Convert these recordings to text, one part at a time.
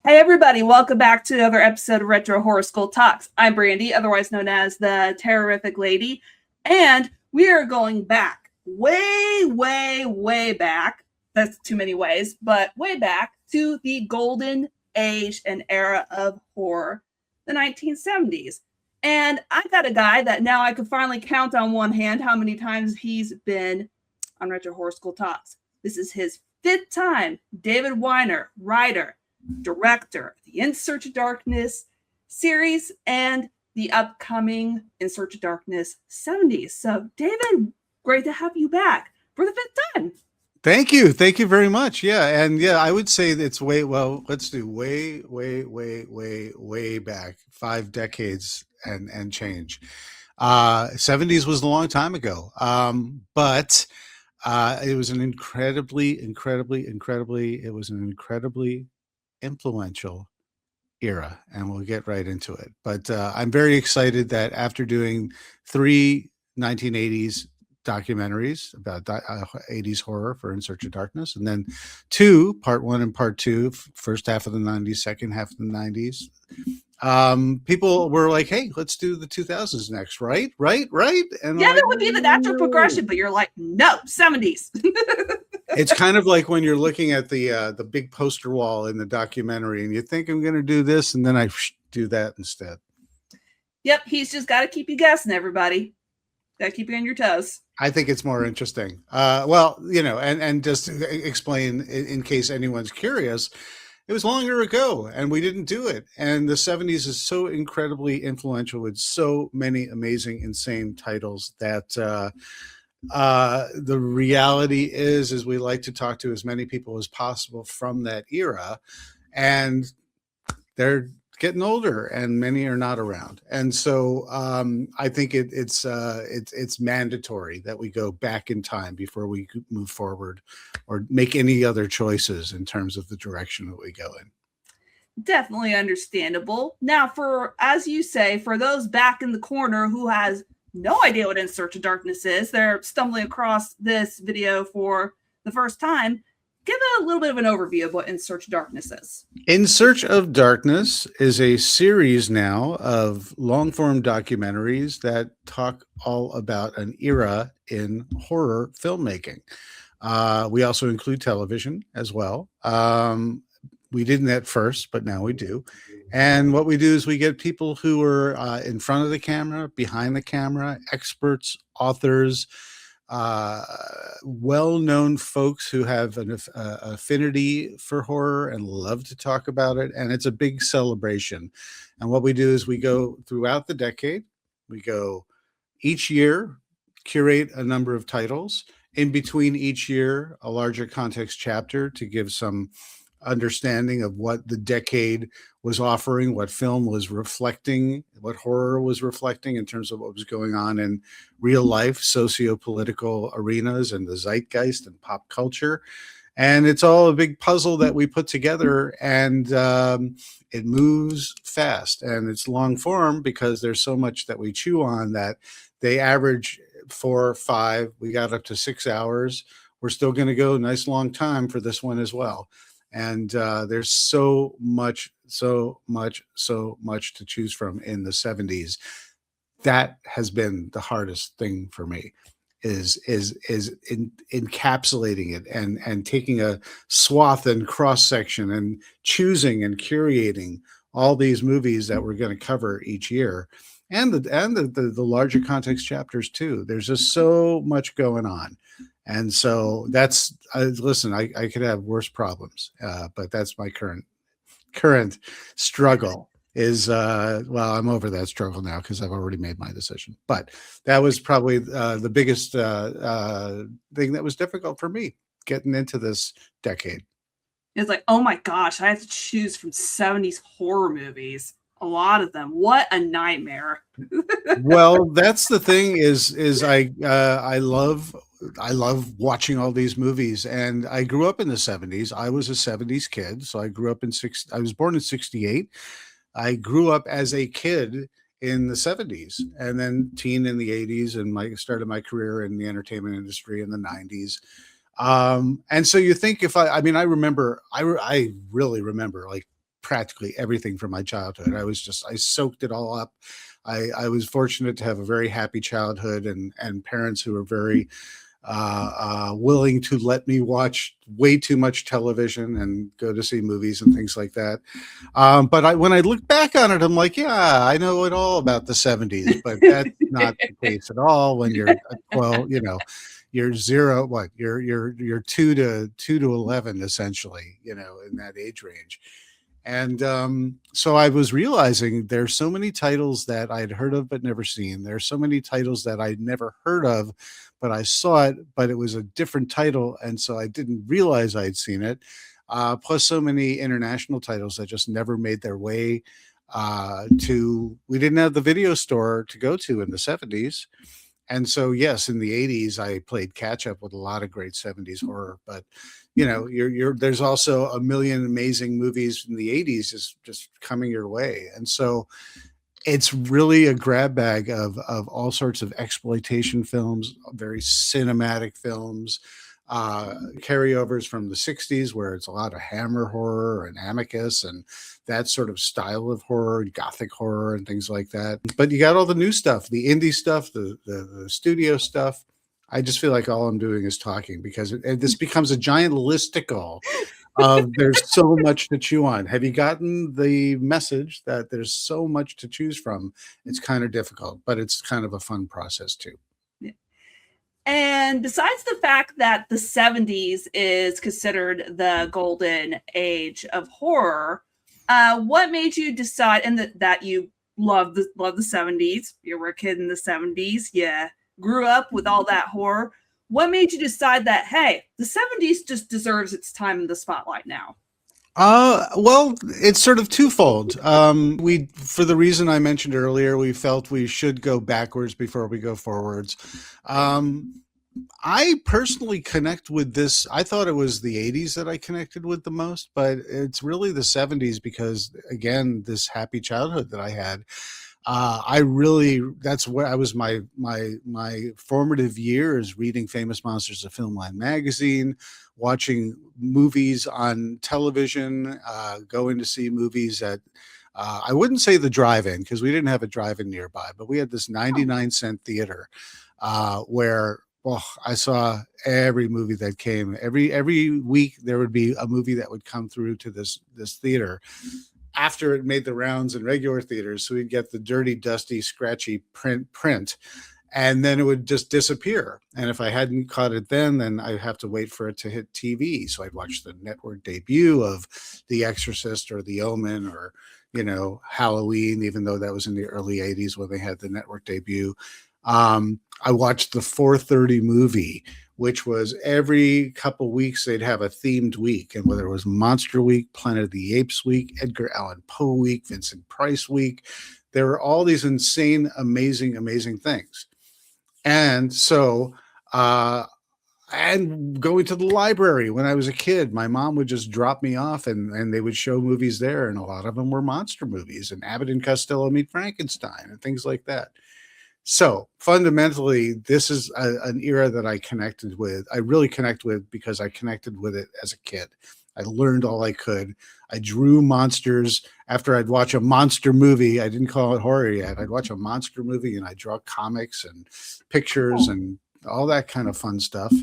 Hey everybody, welcome back to another episode of Retro Horror School Talks. I'm Brandy, otherwise known as the Terrorific Lady, and we are going back, way back. That's too many ways, but way back to the golden age and era of horror, the 1970s. And I got a guy that now I can finally count on one hand how many times he's been on Retro Horror School Talks. This is his fifth time. David Weiner, writer, director, the In Search of Darkness series, and the upcoming In Search of Darkness 70s. So, David, great to have you back for the fifth time. Thank you. Thank you very much. Yeah. And yeah, I would say it's let's do way back, 5 decades and change. 70s was a long time ago. But it was an incredibly influential era, and we'll get right into it. But I'm very excited that after doing 3 1980s documentaries about 80s horror for In Search of Darkness, and then 2, part 1 and part 2, first half of the 90s, second half of the 90s, people were like, hey, let's do the 2000s next, right? And yeah, that would be the natural progression, but you're like, no, 70s. It's kind of like when you're looking at the big poster wall in the documentary and you think I'm going to do this, and then I do that instead. Yep, he's just got to keep you guessing, everybody. Got to keep you on your toes. I think it's more interesting. And just to explain in case anyone's curious, it was longer ago and we didn't do it. And the 70s is so incredibly influential with so many amazing, insane titles that the reality is we like to talk to as many people as possible from that era, and they're getting older and many are not around. And so I think it's mandatory that we go back in time before we move forward or make any other choices in terms of the direction that we go in. Definitely understandable. Now, as you say, for those back in the corner who has no idea what In Search of Darkness is, they're stumbling across this video for the first time. Give a little bit of an overview of what In Search of Darkness is. In Search of Darkness is a series now of long-form documentaries that talk all about an era in horror filmmaking. We also include television as well. We didn't at first, but now we do. And what we do is we get people who are in front of the camera, behind the camera, experts, authors, well-known folks who have an affinity for horror and love to talk about it. And it's a big celebration. And what we do is we go throughout the decade. We go each year, curate a number of titles. In between each year, a larger context chapter to give some understanding of what the decade was offering, what film was reflecting, what horror was reflecting in terms of what was going on in real life, socio-political arenas and the zeitgeist and pop culture. And it's all a big puzzle that we put together, and it moves fast, and it's long form because there's so much that we chew on that they average 4 or 5. We got up to 6 hours. We're still going to go a nice long time for this one as well. And there's so much to choose from in the 70s. That has been the hardest thing for me, is encapsulating it and taking a swath and cross section and choosing and curating all these movies that we're going to cover each year, and the larger context chapters too. There's just so much going on. And so that's, listen, I could have worse problems, but that's my current struggle is, I'm over that struggle now because I've already made my decision. But that was probably the biggest thing that was difficult for me getting into this decade. It's like, oh my gosh, I have to choose from 70s horror movies. A lot of them. What a nightmare. Well, that's the thing is I love watching all these movies, and I grew up in the 70s. I was a 70s kid, so I grew up I was born in 68. I grew up as a kid in the 70s, and then teen in the 80s, and started my career in the entertainment industry in the 90s. And so you think I really remember like practically everything from my childhood. I soaked it all up. I was fortunate to have a very happy childhood and parents who were very willing to let me watch way too much television and go to see movies and things like that. But when I look back on it, I'm like, yeah, I know it all about the 70s, but that's not the case at all when you're 12, you're zero, you're 2 to 11, essentially, in that age range. And so I was realizing there's so many titles that I'd heard of but never seen. There's so many titles that I'd never heard of, but I saw it, but it was a different title. And so I didn't realize I'd seen it. Plus so many international titles that just never made their way we didn't have the video store to go to in the 70s. And so, yes, in the 80s, I played catch up with a lot of great 70s horror, but there's also a million amazing movies in the 80s just coming your way. And so it's really a grab bag of all sorts of exploitation films, very cinematic films, carryovers from the 60s, where it's a lot of Hammer horror and Amicus and that sort of style of horror, gothic horror and things like that. But you got all the new stuff, the indie stuff, the studio stuff. I just feel like all I'm doing is talking because this becomes a giant listicle of there's so much to chew on. Have you gotten the message that there's so much to choose from? It's kind of difficult, but it's kind of a fun process too. And besides the fact that the 70s is considered the golden age of horror, what made you decide that you love the 70s? You were a kid in the 70s. Yeah. Grew up with all that horror. What made you decide that, hey, the 70s just deserves its time in the spotlight now? Well, it's sort of twofold. For the reason I mentioned earlier, we felt we should go backwards before we go forwards. I personally connect with this. I thought it was the 80s that I connected with the most, but it's really the 70s because, again, this happy childhood that I had. That's where I was my formative years reading Famous Monsters of Filmland magazine, watching movies on television, going to see movies at I wouldn't say the drive-in because we didn't have a drive-in nearby, but we had this 99-cent theater where I saw every movie that came. Every week there would be a movie that would come through to this theater after it made the rounds in regular theaters. So we'd get the dirty, dusty, scratchy print, and then it would just disappear. And if I hadn't caught it then I'd have to wait for it to hit TV. So I'd watch the network debut of The Exorcist or The Omen or, Halloween, even though that was in the early 80s when they had the network debut. I watched the 4:30 movie, which was every couple weeks they'd have a themed week, and whether it was Monster Week, Planet of the Apes Week, Edgar Allan Poe Week, Vincent Price Week, there were all these insane, amazing things. And so, and going to the library when I was a kid, my mom would just drop me off and they would show movies there, and a lot of them were monster movies and Abbott and Costello Meet Frankenstein and things like that. So fundamentally, this is an era that I connected with. I really connect with because I connected with it as a kid. I learned all I could. I drew monsters after I'd watch a monster movie. I didn't call it horror yet. I'd watch a monster movie and I'd draw comics and pictures and all that kind of fun stuff.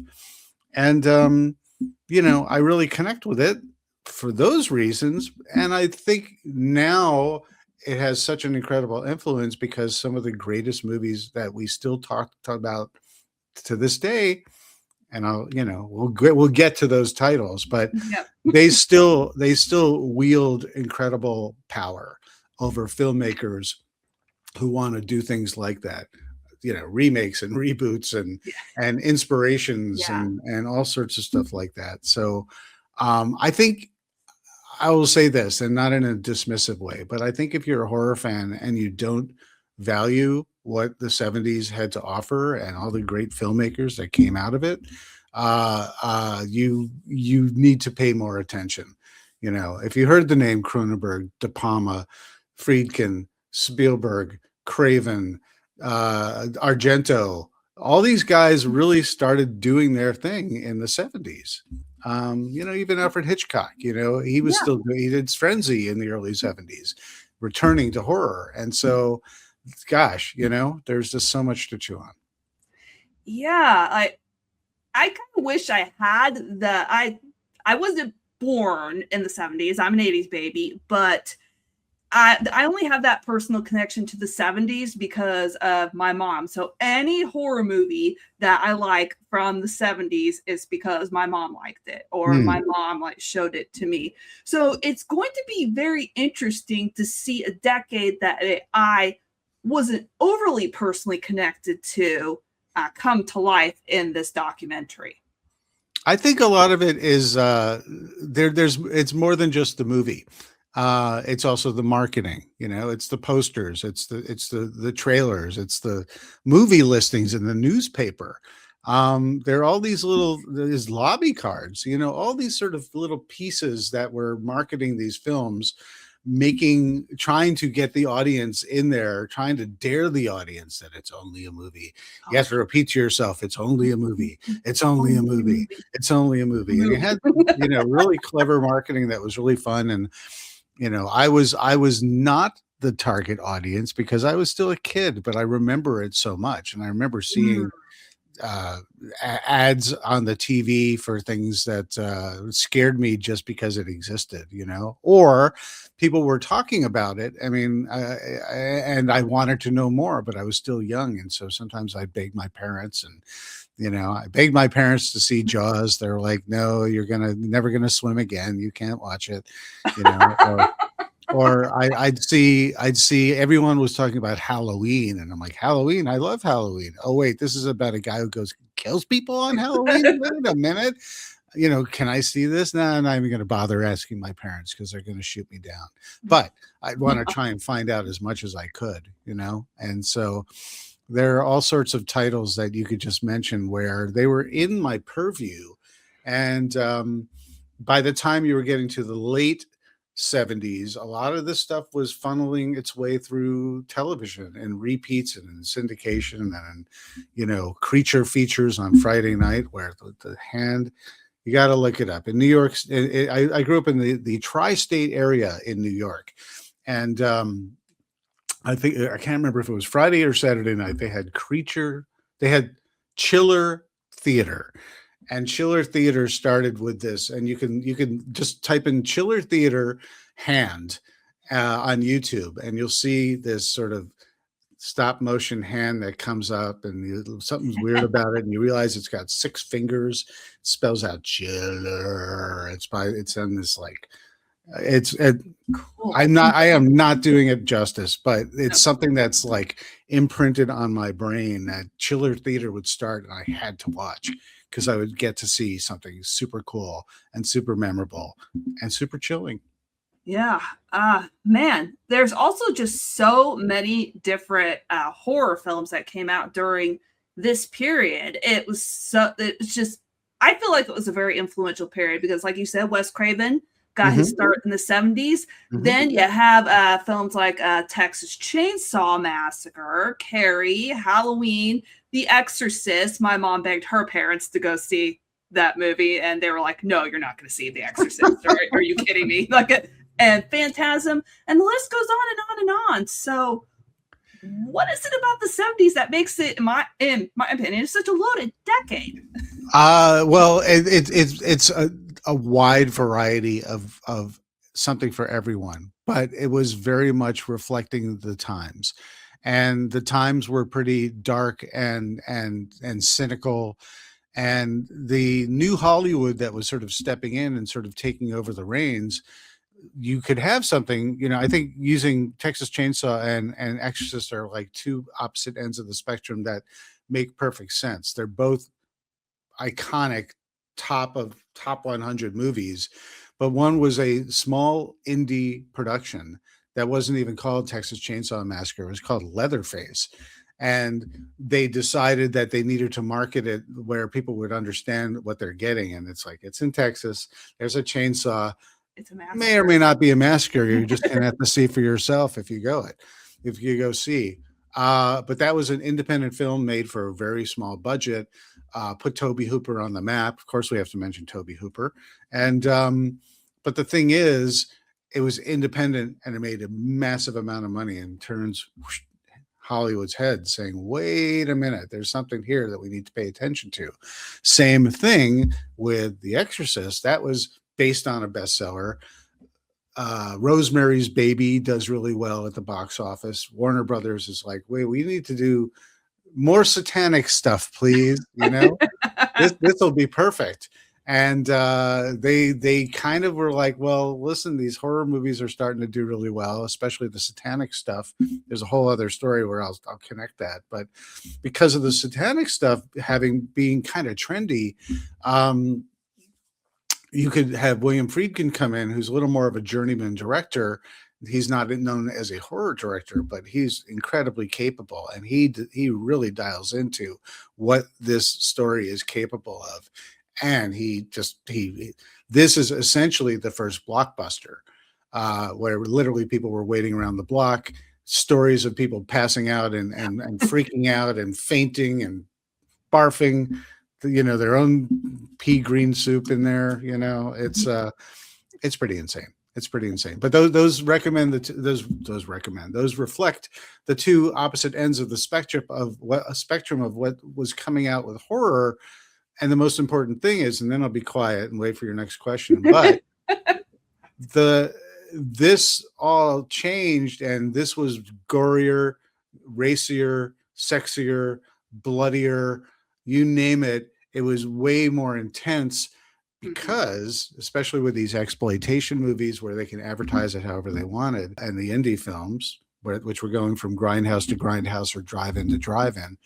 And, I really connect with it for those reasons. And I think now it has such an incredible influence because some of the greatest movies that we still talk about to this day, and we'll get to those titles, but they still wield incredible power over filmmakers who want to do things like that, remakes and reboots and inspirations and all sorts of stuff like that. So I think I will say this, and not in a dismissive way, but I think if you're a horror fan and you don't value what the 70s had to offer and all the great filmmakers that came out of it, you need to pay more attention. If you heard the name Cronenberg, De Palma, Friedkin, Spielberg, Craven, Argento, all these guys really started doing their thing in the 70s. Even Alfred Hitchcock, he was Yeah. he did Frenzy in the early 70s, returning to horror. And so, gosh, there's just so much to chew on. Yeah, I kind of wish I had the I wasn't born in the 70s. I'm an 80s baby, but I only have that personal connection to the 70s because of my mom. So any horror movie that I like from the 70s is because my mom liked it or my mom showed it to me. So it's going to be very interesting to see a decade that I wasn't overly personally connected to come to life in this documentary. I think a lot of it is it's more than just the movie. It's also the marketing, it's the posters, it's the trailers, it's the movie listings in the newspaper. There are all these these lobby cards, all these sort of little pieces that were marketing these films, trying to get the audience in there, trying to dare the audience that it's only a movie. You have to repeat to yourself, it's only a movie. It's only a movie. It's only a movie. And you had, really clever marketing that was really fun. And, I was not the target audience because I was still a kid, but I remember it so much. And I remember seeing ads on the TV for things that scared me just because it existed, or people were talking about it. I mean, and I wanted to know more, but I was still young. And so sometimes I begged my parents I begged my parents to see Jaws. They're like, no, you're never gonna swim again. You can't watch it, or I'd see everyone was talking about Halloween, and I'm like, Halloween, I love Halloween. Oh wait, this is about a guy who kills people on Halloween. Wait a minute, can I see this? No, I'm not even going to bother asking my parents because they're going to shoot me down. But I'd want to try and find out as much as I could, and so there are all sorts of titles that you could just mention where they were in my purview, and by the time you were getting to the late 70s, a lot of this stuff was funneling its way through television and repeats and in syndication and creature features on Friday night where the hand, you got to look it up. In New York, I grew up in the tri-state area in New York, and I can't remember if it was Friday or Saturday night. They had Chiller Theater. And Chiller Theater started with this, and you can just type in Chiller Theater hand on YouTube, and you'll see this sort of stop motion hand that comes up, and something's weird about it, and you realize it's got 6 fingers. It spells out chiller. It's on this cool. I am not doing it justice, but it's something that's imprinted on my brain that Chiller Theater would start, and I had to watch, because I would get to see something super cool and super memorable and super chilling. Yeah. Man, there's also just so many different horror films that came out during this period. It's just, I feel like it was a very influential period because, like you said, Wes Craven got his start in the 70s. Then you have films like Texas Chain Saw Massacre, Carrie, Halloween, The Exorcist. My mom begged her parents to go see that movie, and they were like, no, you're not going to see The Exorcist. Are you kidding me? And Phantasm, and the list goes on and on and on. So what is it about the 70s that makes it, in my opinion, such a loaded decade? Well, it's a wide variety of something for everyone, but it was very much reflecting the times, and the times were pretty dark and cynical, and the new Hollywood that was sort of stepping in and sort of taking over the reins. You could have something, I think using Texas Chainsaw and Exorcist are like two opposite ends of the spectrum that make perfect sense. They're both iconic top 100 movies, but one was a small indie production that wasn't even called Texas Chainsaw Massacre. It was called Leatherface. And they decided that they needed to market it where people would understand what they're getting. And it's like, it's in Texas. There's a chainsaw. It's a massacre. May or may not be a massacre. You're just going to have to see for yourself if you go see. But that was an independent film made for a very small budget. Put Toby Hooper on the map. Of course, we have to mention Toby Hooper. And but the thing is, it was independent and it made a massive amount of money and turns Hollywood's head, saying, "Wait a minute, there's something here that we need to pay attention to." Same thing with The Exorcist. That was based on a bestseller. Rosemary's Baby does really well at the box office. Warner Brothers is like, "Wait, we need to do more satanic stuff, please. You know, this will be perfect." And they kind of were like, "Well, listen, these horror movies are starting to do really well, especially the satanic stuff." There's a whole other story where I'll connect that, but because of the satanic stuff being kind of trendy, you could have William Friedkin come in, who's a little more of a journeyman director. He's not known as a horror director, but he's incredibly capable, and he really dials into what this story is capable of. And this is essentially the first blockbuster, where literally people were waiting around the block, stories of people passing out and freaking out and fainting and barfing, their own pea green soup in there. It's pretty insane. It's pretty insane. But those reflect the two opposite ends of the spectrum of what was coming out with horror. And the most important thing is, and then I'll be quiet and wait for your next question, but this all changed, and this was gorier, racier, sexier, bloodier, you name it. It was way more intense because, especially with these exploitation movies where they can advertise it however they wanted, and the indie films, which were going from grindhouse to grindhouse or drive-in to drive-in,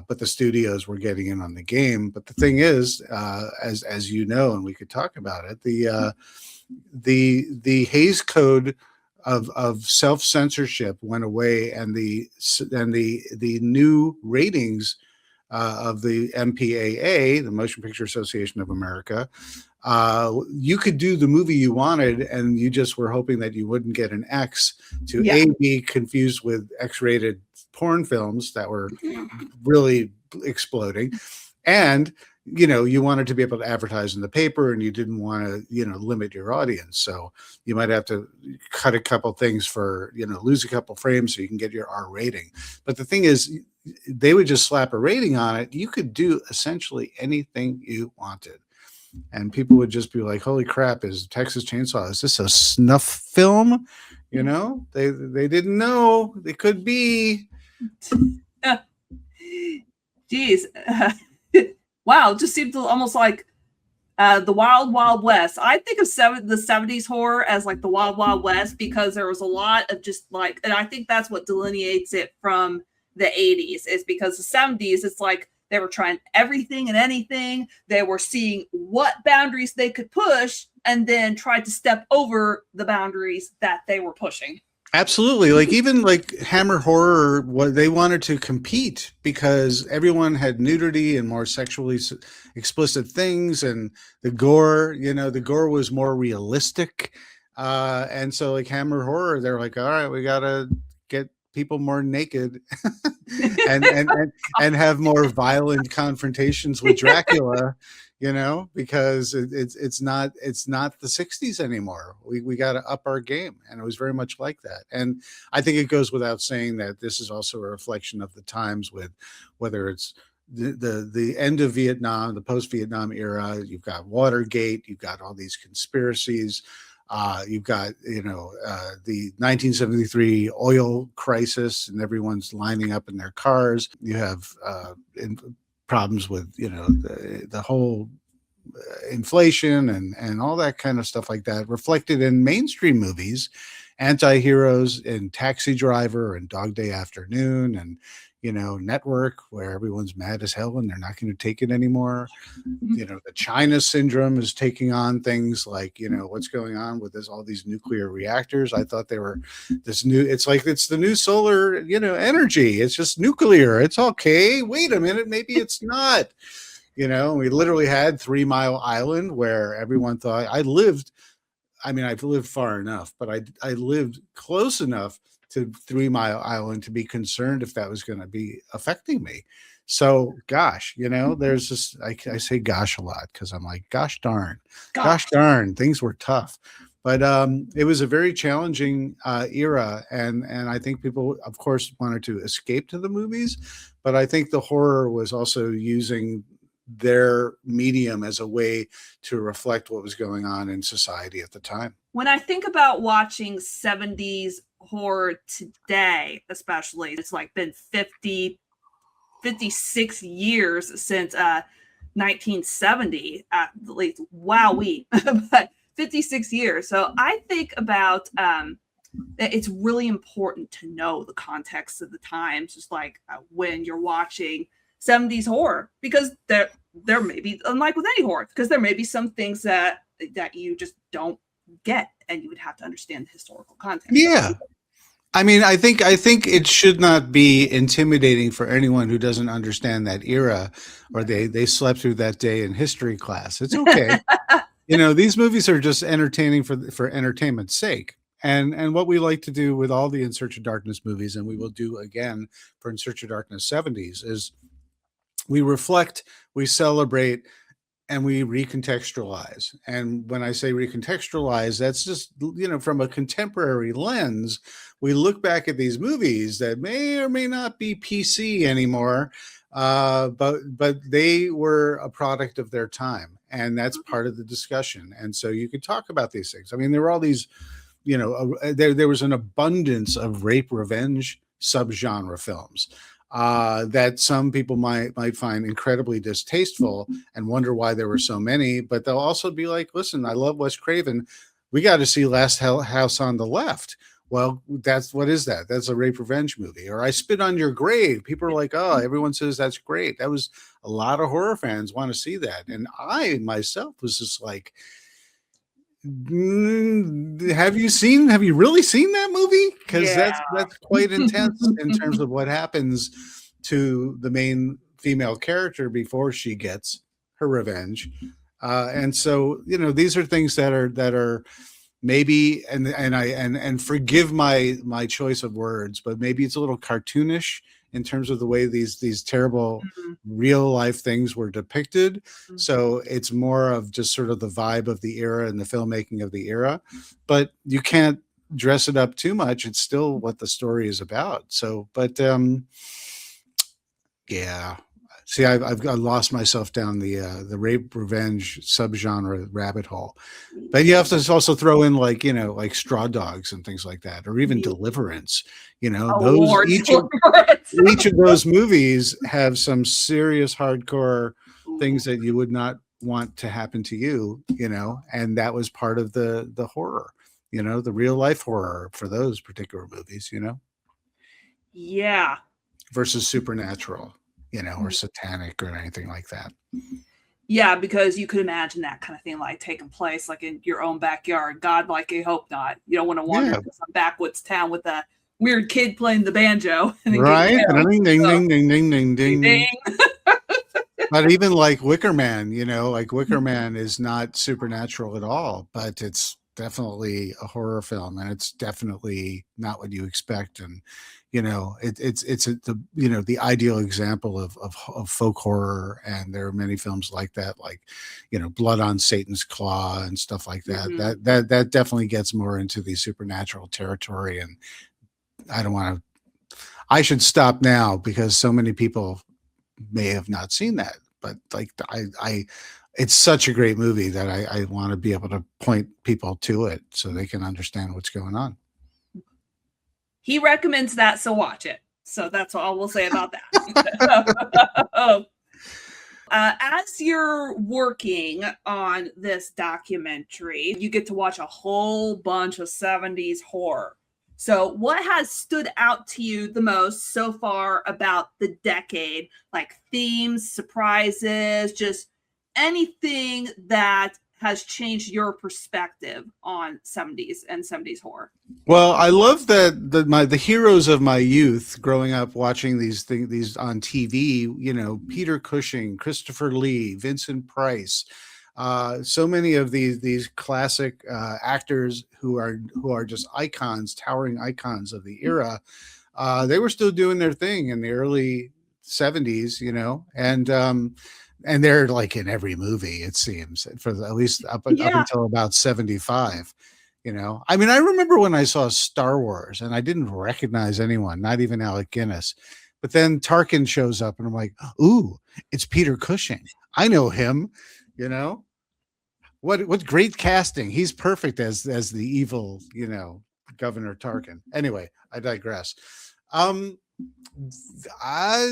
but the studios were getting in on the game. But the thing is, as you know, and we could talk about it, the Hays Code of self-censorship went away, and the new ratings of the MPAA, the Motion Picture Association of America, you could do the movie you wanted, and you just were hoping that you wouldn't get an X to be confused with X-rated porn films that were really exploding. And, you wanted to be able to advertise in the paper, and you didn't want to, limit your audience. So you might have to cut a couple things for, lose a couple frames so you can get your R rating. But the thing is, they would just slap a rating on it. You could do essentially anything you wanted. And people would just be like, "Holy crap, is Texas Chainsaw, is this a snuff film?" They didn't know. They could be. Jeez. Wow, it just seems almost like the Wild Wild West. I think of the 70s horror as like the Wild Wild West, because there was a lot of just like, and I think that's what delineates it from the 80s, is because the 70s, it's like they were trying everything and anything. They were seeing what boundaries they could push and then tried to step over the boundaries that they were pushing. Absolutely. Like even like Hammer Horror, what they wanted to compete because everyone had nudity and more sexually explicit things, and the gore, the gore was more realistic. And so like Hammer Horror, they're like, "All right, we got to get people more naked and have more violent confrontations with Dracula." Because it's not the 60s anymore. We got to up our game. And it was very much like that. And I think it goes without saying that this is also a reflection of the times, with whether it's the end of Vietnam, the post-Vietnam era. You've got Watergate, you've got all these conspiracies, you've got the 1973 oil crisis, and everyone's lining up in their cars. You have problems with the whole inflation and all that kind of stuff like that, reflected in mainstream movies, anti-heroes in Taxi Driver and Dog Day Afternoon, and Network, where everyone's mad as hell and they're not going to take it anymore. The China syndrome is taking on things like what's going on with all these nuclear reactors. I thought they were it's the new solar energy. It's just nuclear. It's okay. Wait a minute, maybe it's not. We literally had 3 Mile Island, where everyone thought, I lived I mean, I've lived far enough, but I lived close enough to 3 Mile Island to be concerned if that was going to be affecting me. So, gosh, there's this, I say gosh a lot because I'm like, gosh darn, things were tough. But it was a very challenging era. And I think people, of course, wanted to escape to the movies. But I think the horror was also using their medium as a way to reflect what was going on in society at the time. When I think about watching 70s horror today, especially, it's like been 56 years since 1970 at least. Wowee. But 56 years. So I think about that it's really important to know the context of the times, just like when you're watching 70s horror, because there may be, unlike with any horror, because there may be some things that you just don't get, and you would have to understand the historical context. Yeah. I mean, I think it should not be intimidating for anyone who doesn't understand that era, or they slept through that day in history class. It's okay. These movies are just entertaining for entertainment's sake. And what we like to do with all the In Search of Darkness movies, and we will do again for In Search of Darkness 70s, is we reflect, we celebrate, and we recontextualize. And when I say recontextualize, that's just, from a contemporary lens, we look back at these movies that may or may not be PC anymore, but they were a product of their time. And that's part of the discussion. And so you could talk about these things. I mean, there were all these, there was an abundance of rape revenge subgenre films that some people might find incredibly distasteful and wonder why there were so many. But they'll also be like, listen, I love Wes Craven. We got to see Last House on the Left. Well, what is that? That's a rape revenge movie. Or I Spit on Your Grave. People are like, oh, everyone says that's great. That was a lot of horror fans want to see that. And I myself was just like, have you really seen that movie? Because that's quite intense in terms of what happens to the main female character before she gets her revenge. And so, these are things that are maybe, and forgive my choice of words, but maybe it's a little cartoonish in terms of the way these terrible real life things were depicted. So it's more of just sort of the vibe of the era and the filmmaking of the era, but you can't dress it up too much. It's still what the story is about. So, but yeah. See, I've lost myself down the rape revenge subgenre rabbit hole, but you have to also throw in like Straw Dogs and things like that, or even Deliverance. Those each of those movies have some serious hardcore things that you would not want to happen to you, and that was part of the horror, the real life horror for those particular movies, Yeah. Versus supernatural. Or satanic or anything like that. Yeah, because you could imagine that kind of thing like taking place like in your own backyard. God, like I hope not. You don't want to wander into some backwoods town with a weird kid playing the banjo. Right? Ding, ding, ding, ding, ding, ding, ding, ding. But even like Wicker Man, Wicker Man is not supernatural at all, but it's definitely a horror film, and it's definitely not what you expect. And it's the ideal example of folk horror, and there are many films like that, like Blood on Satan's Claw and stuff like that. That definitely gets more into the supernatural territory. And I should stop now because so many people may have not seen that, but like it's such a great movie that I want to be able to point people to it so they can understand what's going on. He recommends that, so watch it. So that's all we'll say about that. As you're working on this documentary, you get to watch a whole bunch of 70s horror. So what has stood out to you the most so far about the decade? Like themes, surprises, just anything that has changed your perspective on 70s and 70s horror? Well, I love that the heroes of my youth growing up watching these on TV, Peter Cushing, Christopher Lee, Vincent Price, So many of these classic actors who are just icons, towering icons of the era, they were still doing their thing in the early 70s, and they're like in every movie, it seems, at least up Yeah. until about 75. I mean, I remember when I saw Star Wars and I didn't recognize anyone, not even Alec Guinness. But then Tarkin shows up and I'm like, ooh, it's Peter Cushing. I know him, you know. What great casting. He's perfect as the evil, Governor Tarkin. Anyway, I digress. Um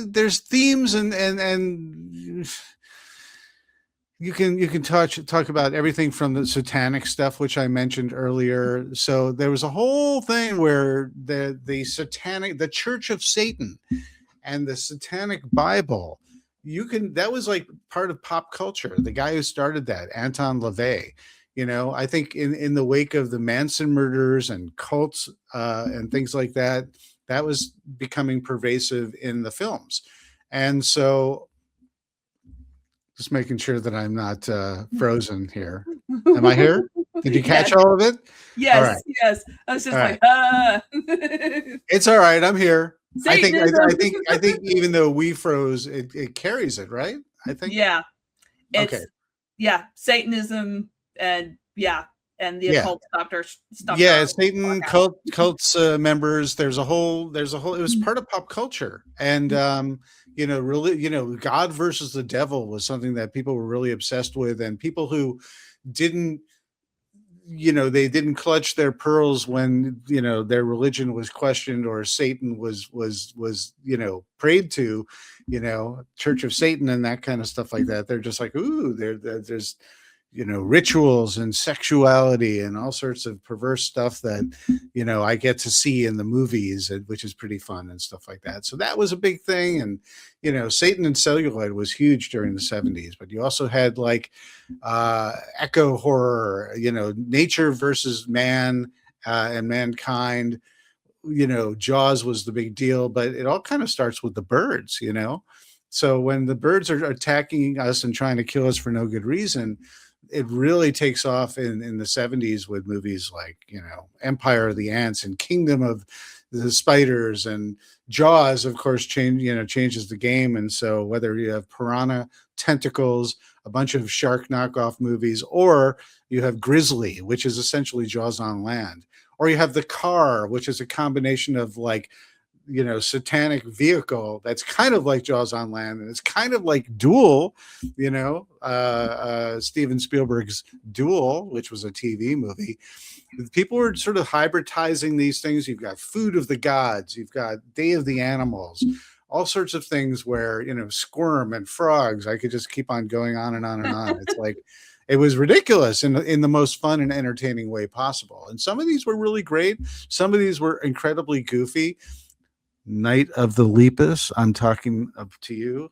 there's themes and you can talk about everything from the satanic stuff, which I mentioned earlier. So there was a whole thing where the Church of Satan and the Satanic Bible, that was like part of pop culture. The guy who started that, Anton LaVey, I think in the wake of the Manson murders and cults and things like that, that was becoming pervasive in the films. And so, just making sure that I'm not frozen here. Am I here? Did you catch Yes, all of it? All right. yes, yes. I was just All like, right. It's all right. I'm here. Satanism. I think even though we froze, it carries it, right? I think. Yeah, it's Okay. Satanism, and the Yeah. occult stopped Yeah, our Satan podcast. cults members. There's a whole. It was part of pop culture, and really, God versus the devil was something that people were really obsessed with, and people who didn't, they didn't clutch their pearls when their religion was questioned or Satan was prayed to, Church of Satan and that kind of stuff like that. They're just like, ooh, there's rituals and sexuality and all sorts of perverse stuff that, I get to see in the movies, which is pretty fun and stuff like that. So that was a big thing. And, Satan and celluloid was huge during the 70s, but you also had like echo horror, nature versus man and mankind. Jaws was the big deal, but it all kind of starts with the birds, So when the birds are attacking us and trying to kill us for no good reason, it really takes off in the 70s with movies like, Empire of the Ants and Kingdom of the Spiders, and Jaws, of course, changes the game. And so whether you have piranha, tentacles, a bunch of shark knockoff movies, or you have Grizzly, which is essentially Jaws on land, or you have The Car, which is a combination of like, satanic vehicle that's kind of like Jaws on land, and it's kind of like Duel, Steven Spielberg's Duel, which was a TV movie. People were sort of hybridizing these things. You've got Food of the Gods, you've got Day of the Animals, all sorts of things where, Squirm and Frogs. I could just keep on going on and on and on. It's like, it was ridiculous in the most fun and entertaining way possible. And some of these were really great. Some of these were incredibly goofy. Night of the Lepus, I'm talking up to you,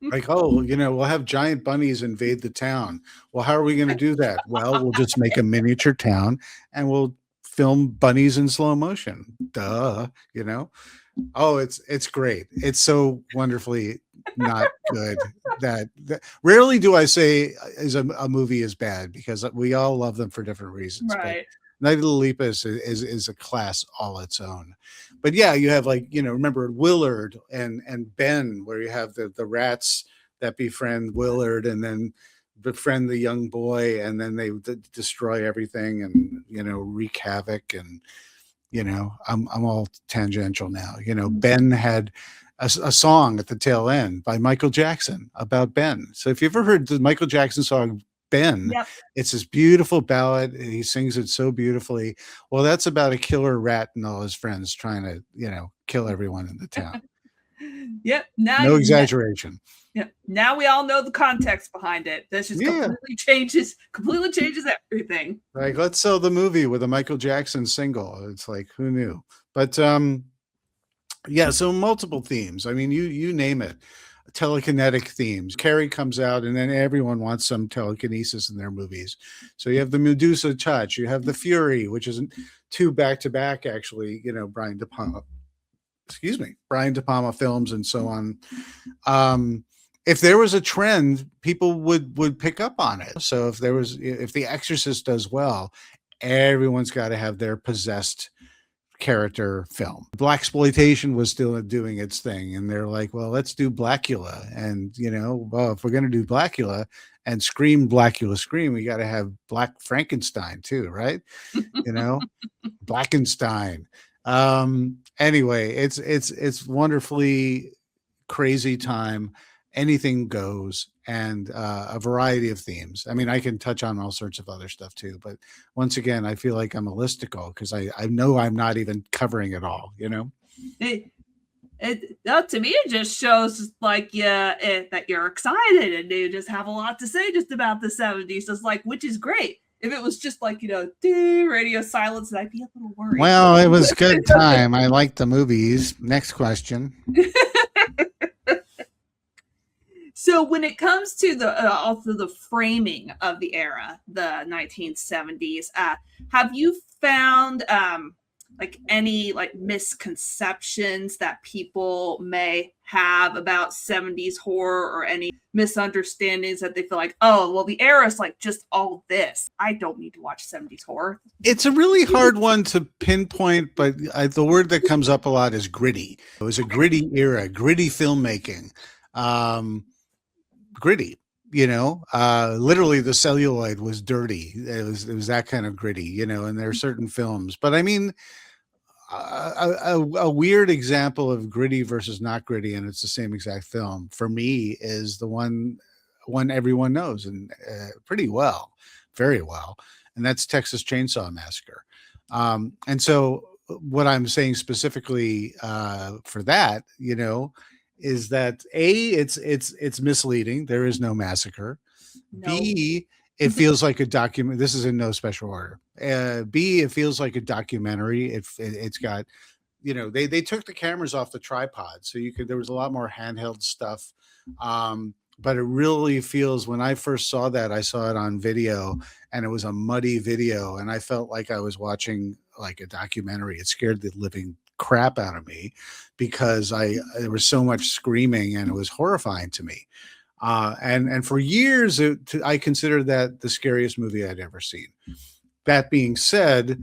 like, oh, we'll have giant bunnies invade the town. Well, how are we going to do that? Well, we'll just make a miniature town and we'll film bunnies in slow motion. Duh, Oh, it's great. It's so wonderfully not good that rarely do I say is a movie is bad, because we all love them for different reasons. Right. But Night of the Lepus is a class all its own. But yeah, you have like, remember Willard and Ben, where you have the rats that befriend Willard and then befriend the young boy, and then they destroy everything and, wreak havoc. And, I'm all tangential now. Ben had a song at the tail end by Michael Jackson about Ben. So if you've ever heard the Michael Jackson song Ben, Yep. it's this beautiful ballad. He sings it so beautifully. Well, that's about a killer rat and all his friends trying to, kill everyone in the town. Yep. Now No exaggeration. Yeah. Now we all know the context behind it. This just completely changes everything. Like, let's sell the movie with a Michael Jackson single. It's like, who knew? But yeah, so multiple themes. I mean, you name it. Telekinetic themes. Carrie comes out, and then everyone wants some telekinesis in their movies. So you have the Medusa touch. You have the Fury, which isn't two back to back, actually. Brian De Palma films and so on. if there was a trend, people would pick up on it. So if The Exorcist does well, everyone's got to have their possessed character film. Blaxploitation was still doing its thing, and they're like, well, let's do Blackula. And well, if we're going to do Blackula and Blackula scream, we got to have Black Frankenstein too, right? Blackenstein. Anyway, it's wonderfully crazy time. Anything goes, and a variety of themes. I mean, I can touch on all sorts of other stuff too, but once again, I feel like I'm a listicle because I know I'm not even covering it all. To me, it just shows like that you're excited and you just have a lot to say just about the 70s. So it's like, which is great. If it was just like radio silence, then I'd be a little worried. Well, it was good time. I liked the movies. Next question. So when it comes to also the framing of the era, the 1970s, have you found any misconceptions that people may have about 70s horror, or any misunderstandings that they feel like, oh, well, the era is just all this, I don't need to watch 70s horror? It's a really hard one to pinpoint, but the word that comes up a lot is gritty. It was a gritty era, gritty filmmaking. Gritty, literally the celluloid was dirty. It was that kind of gritty, and there are certain films, but I mean, a weird example of gritty versus not gritty, and it's the same exact film for me, is the one everyone knows, and pretty well, very well, and that's Texas Chain Saw Massacre. And so what I'm saying specifically for that, is that it's misleading. There is no massacre. No. B, it feels like a document. This is in no special order. B, it feels like a documentary. It's got, they took the cameras off the tripod, so there was a lot more handheld stuff. But it really feels, when I first saw that, I saw it on video, and it was a muddy video, and I felt like I was watching like a documentary. It scared the living crap out of me because there was so much screaming, and it was horrifying to me. And for years, I considered that the scariest movie I'd ever seen. That being said,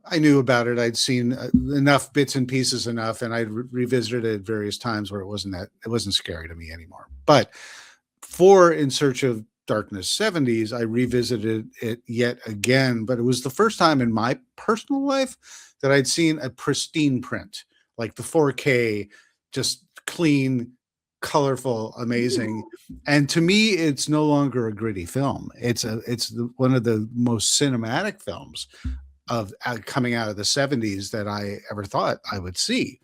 I knew about it. I'd seen enough bits and pieces enough, and I'd revisited it various times where it wasn't scary to me anymore. But for In Search of Darkness 70s, I revisited it yet again, but it was the first time in my personal life that I'd seen a pristine print, like the 4K, just clean, colorful, amazing. And to me, it's no longer a gritty film. It's one of the most cinematic films of coming out of the 70s that I ever thought I would see,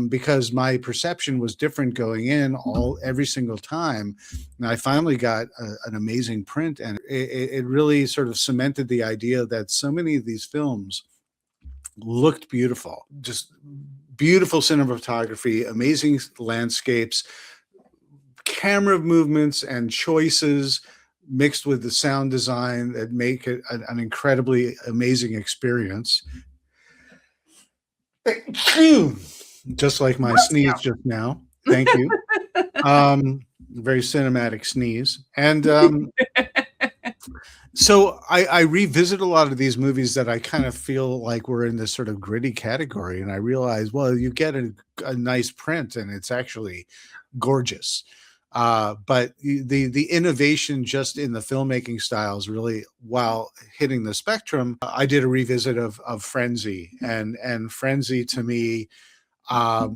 because my perception was different going in every single time. And I finally got an amazing print, and it really sort of cemented the idea that so many of these films looked beautiful, just beautiful cinematography, amazing landscapes, camera movements and choices mixed with the sound design that make it an incredibly amazing experience. Just like my sneeze just now. Thank you. Very cinematic sneeze. And so I revisit a lot of these movies that I kind of feel like we're in this sort of gritty category, and I realize, well, you get a nice print, and it's actually gorgeous. But the innovation just in the filmmaking styles, really, while hitting the spectrum, I did a revisit of Frenzy, and Frenzy, to me, I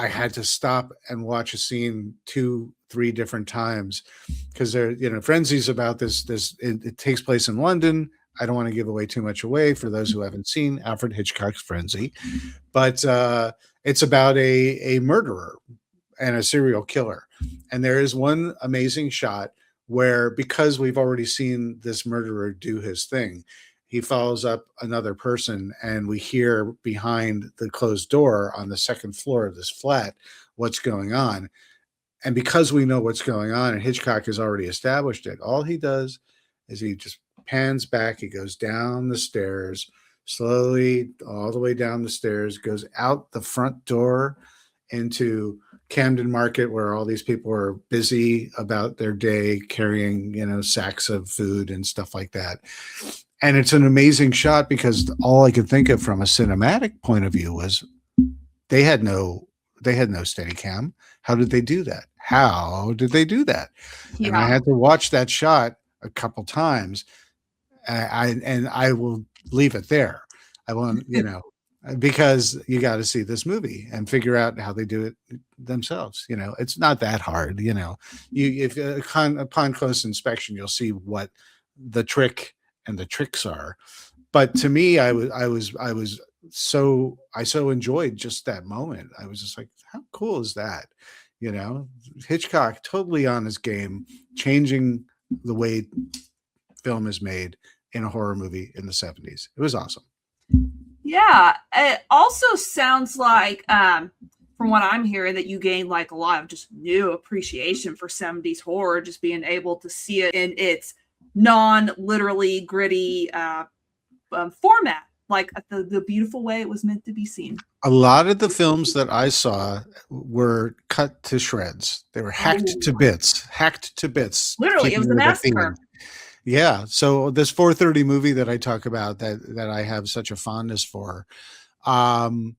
had to stop and watch a scene 2-3 different times, because Frenzy's about this. It takes place in London. I don't want to give away too much away for those who haven't seen Alfred Hitchcock's Frenzy, but it's about a murderer and a serial killer. And there is one amazing shot where, because we've already seen this murderer do his thing, he follows up another person, and we hear behind the closed door on the second floor of this flat what's going on. And because we know what's going on, and Hitchcock has already established it, all he does is he just pans back. He goes down the stairs, slowly all the way down the stairs, goes out the front door into Camden Market where all these people are busy about their day carrying, sacks of food and stuff like that. And it's an amazing shot because all I could think of from a cinematic point of view was they had no steady cam. How did they do that? How did they do that? And I Yeah. had to watch that shot a couple times. And I will leave it there. I won't, because you got to see this movie and figure out how they do it themselves. It's not that hard. If upon close inspection, you'll see what the trick and the tricks are. But to me, I so enjoyed just that moment. I was just like, how cool is that? Hitchcock totally on his game, changing the way film is made in a horror movie in the 70s. It was awesome. Yeah. It also sounds like, from what I'm hearing, that you gained like a lot of just new appreciation for 70s horror, just being able to see it in its non-literally gritty format, like the beautiful way it was meant to be seen. A lot of the films that I saw were cut to shreds. They were hacked to bits. Literally, it was a massacre. Yeah. So this 4:30 movie that I talk about that I have such a fondness for, the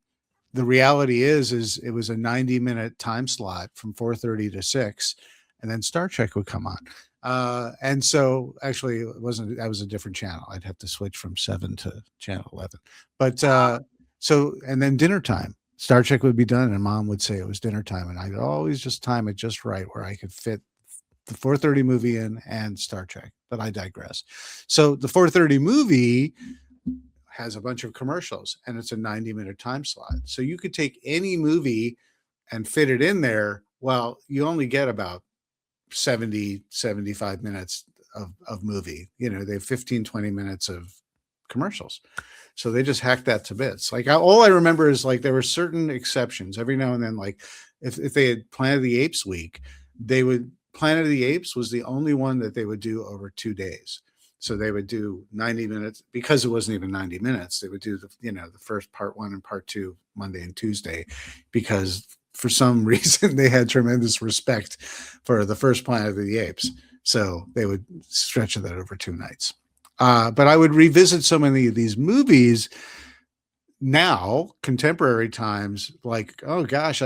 reality is it was a 90-minute time slot from 4:30 to 6, and then Star Trek would come on. And so actually it wasn't, that was a different channel. I'd have to switch from 7 to channel 11. But so, and then dinner time, Star Trek would be done and Mom would say it was dinner time. And I'd always just time it just right where I could fit the 4:30 movie in and Star Trek, but I digress. So the 4:30 movie has a bunch of commercials and it's a 90-minute time slot. So you could take any movie and fit it in there. Well, you only get about 70, 75 minutes of movie. They have 15, 20 minutes of commercials. So they just hacked that to bits. Like all I remember is like there were certain exceptions every now and then. Like if they had Planet of the Apes week, Planet of the Apes was the only one that they would do over 2 days. So they would do 90 minutes because it wasn't even 90 minutes. They would do the first part 1 and part 2 Monday and Tuesday, because for some reason they had tremendous respect for the first Planet of the Apes. So they would stretch that over 2 nights. But I would revisit so many of these movies now, contemporary times, like, oh gosh,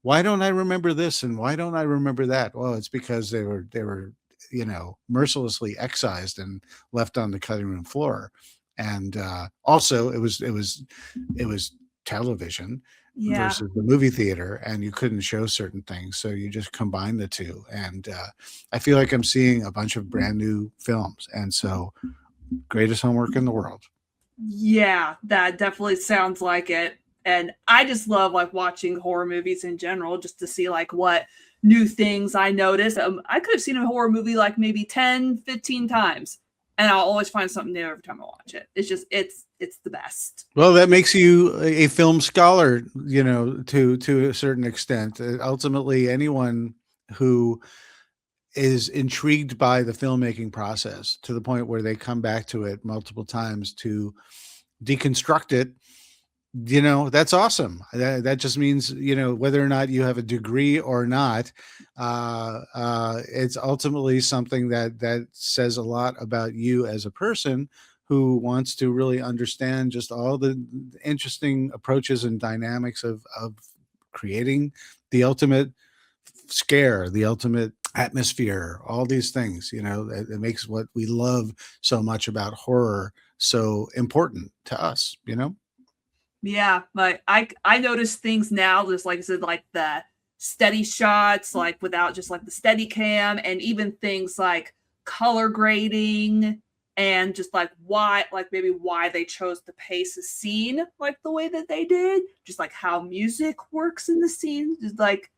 why don't I remember this? And why don't I remember that? Well, it's because they were mercilessly excised and left on the cutting room floor. And also it was television versus the movie theater, and you couldn't show certain things. So you just combine the two. And I feel like I'm seeing a bunch of brand new films. And so greatest homework in the world. Yeah, that definitely sounds like it. And I just love like watching horror movies in general, just to see like what new things I notice. I could have seen a horror movie like maybe 10, 15 times, and I'll always find something new every time I watch it. It's just, it's the best. Well, that makes you a film scholar, to a certain extent. Ultimately, anyone who is intrigued by the filmmaking process to the point where they come back to it multiple times to deconstruct it, that's awesome. That just means, whether or not you have a degree or not, it's ultimately something that says a lot about you as a person who wants to really understand just all the interesting approaches and dynamics of creating the ultimate scare, the ultimate atmosphere, all these things. It makes what we love so much about horror so important to us. Yeah, like I notice things now, just like I said, like the steady shots, like without just like the steady cam, and even things like color grading, and just like maybe why they chose to pace a scene like the way that they did, just like how music works in the scene. Just like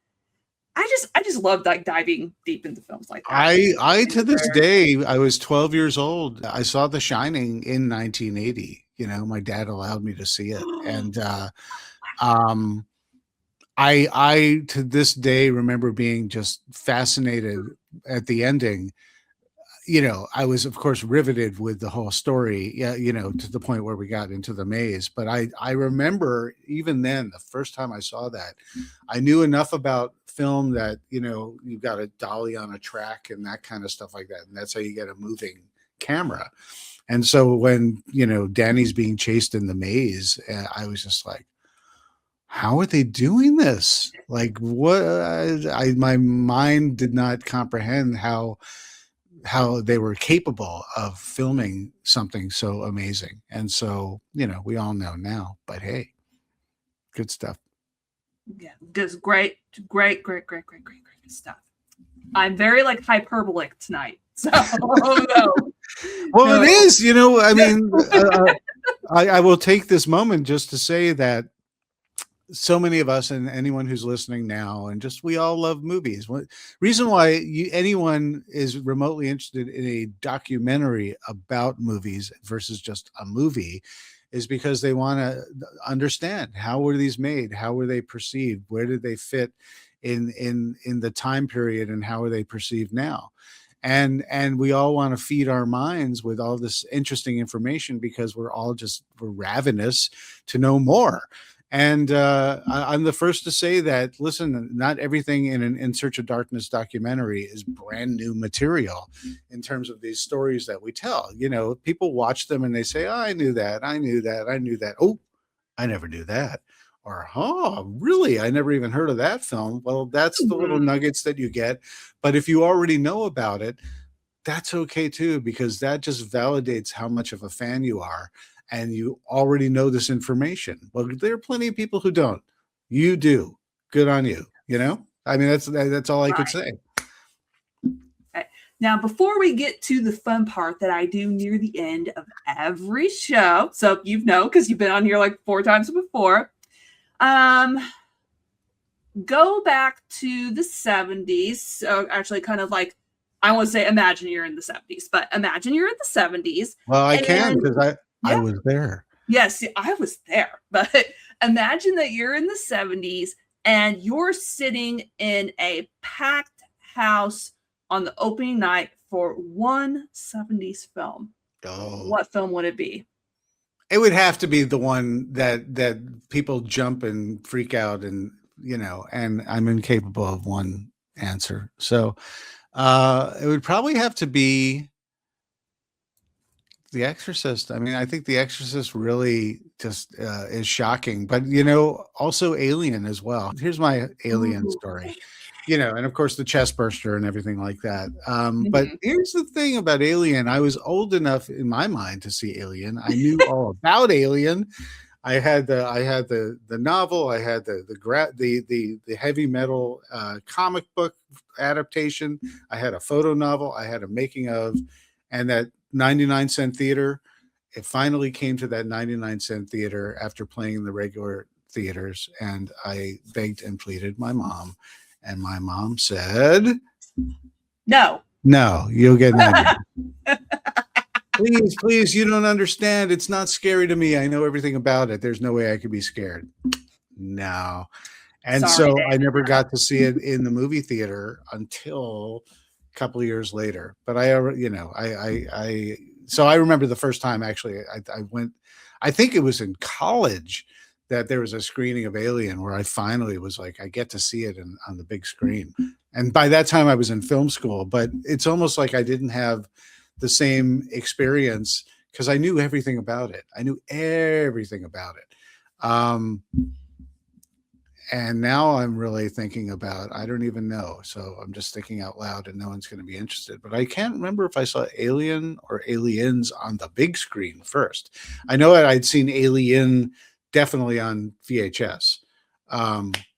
I just love like diving deep into films like that. I to this day, I was 12 years old. I saw The Shining in 1980. My dad allowed me to see it. And I to this day remember being just fascinated at the ending. I was of course riveted with the whole story, yeah, to the point where we got into the maze. But I remember even then, the first time I saw that, I knew enough about film that, you've got a dolly on a track and that kind of stuff like that. And that's how you get a moving camera. And so when, Danny's being chased in the maze, I was just like, how are they doing this? Like, what? My mind did not comprehend how they were capable of filming something so amazing. And so, we all know now, but hey, good stuff. Yeah, just great stuff. I'm very like hyperbolic tonight. So, well, it is, I mean, I will take this moment just to say that so many of us and anyone who's listening now, and just, we all love movies. Reason why anyone is remotely interested in a documentary about movies versus just a movie is because they want to understand, how were these made? How were they perceived? Where did they fit in the time period, and how are they perceived now? And we all want to feed our minds with all this interesting information because we're ravenous to know more. And I'm the first to say that, listen, not everything in an In Search of Darkness documentary is brand new material in terms of these stories that we tell. People watch them and they say, oh, I knew that. I knew that. Oh, I never knew that. Or, oh, really? I never even heard of that film. Well, that's the little nuggets that you get. But if you already know about it, that's okay too, because that just validates how much of a fan you are. And you already know this information. Well, there are plenty of people who don't. You do. Good on you. I mean, that's all I could say. Okay. Now, before we get to the fun part that I do near the end of every show, so because you've been on here like 4 times before, go back to the 70s. So actually, kind of like, I want to say, imagine you're in the 70s, but imagine you're in the 70s. Well, I can, because I was there. Yes, I was there. But imagine that you're in the 70s and you're sitting in a packed house on the opening night for one 70s film. Oh. What film would it be? It would have to be the one that people jump and freak out, and and I'm incapable of one answer. So it would probably have to be The Exorcist. I mean, I think The Exorcist really just is shocking, but also Alien as well. Here's my Alien story, and of course the chest burster and everything like that. But here's the thing about Alien. I was old enough in my mind to see Alien. I knew all about Alien. I had the novel. I had the heavy metal comic book adaptation. I had a photo novel. I had a making of, and that 99-cent theater. It finally came to that 99-cent theater after playing in the regular theaters, and I begged and pleaded my mom, and my mom said, No, you'll get 99. Please, you don't understand. It's not scary to me. I know everything about it. There's no way I could be scared. No. And sorry, so Dave. I never got to see it in the movie theater until couple of years later. But so I remember the first time, actually, I went, I think it was in college, that there was a screening of Alien where I finally was like, I get to see it on the big screen. And by that time I was in film school, but it's almost like I didn't have the same experience because I knew everything about it. And now I'm really thinking about, I don't even know. So I'm just thinking out loud and no one's going to be interested. But I can't remember if I saw Alien or Aliens on the big screen first. I know that I'd seen Alien definitely on VHS.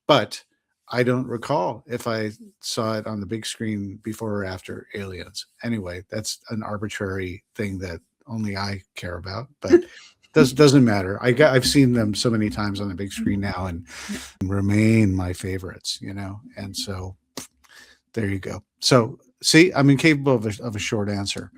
But I don't recall if I saw it on the big screen before or after Aliens. Anyway, that's an arbitrary thing that only I care about. But doesn't matter. I've seen them so many times on the big screen now and remain my favorites, and so there you go. So see, I'm incapable of a short answer,